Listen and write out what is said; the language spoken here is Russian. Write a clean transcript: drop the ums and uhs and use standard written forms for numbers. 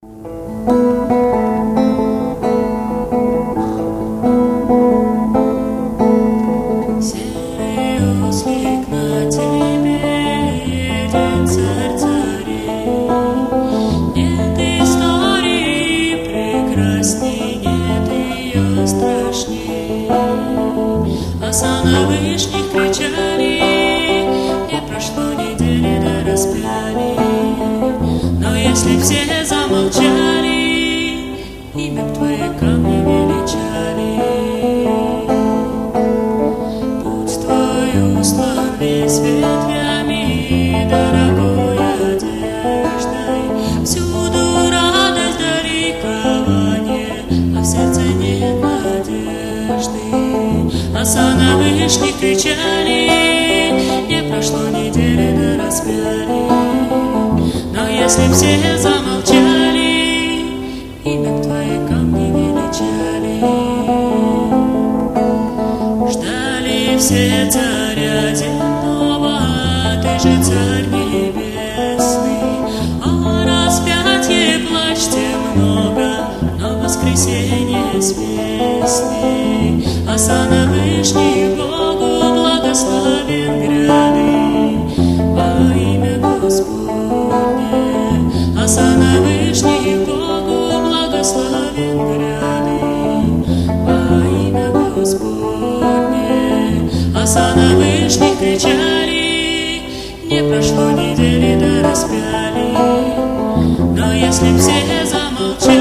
Серый ослик на тебе едет, царь царей. Нет истории прекрасней, нет ее страшней. Оса на вышних кричали, не прошло недели до распяли. Но если все замолчали, имя б твое камни величали. Путь твой устлан весь ветвями, дорогой одеждой. Всюду радость да ликование, а в сердце нет надежды. Оса на вышних кричали, не прошло недели до распяли. Но если все замолчали, имя б твое камни величали. Ждали все царя земного, ты же царь небесный. О распятье плачьте много, но воскресенье с песней. Оса на вышних Богу благословен гряды во имя Господне. Оса на вышних Богу благословен гряды во имя Господне. Оса на вышних кричали, не прошло недели до распяли. Но если все замолчали,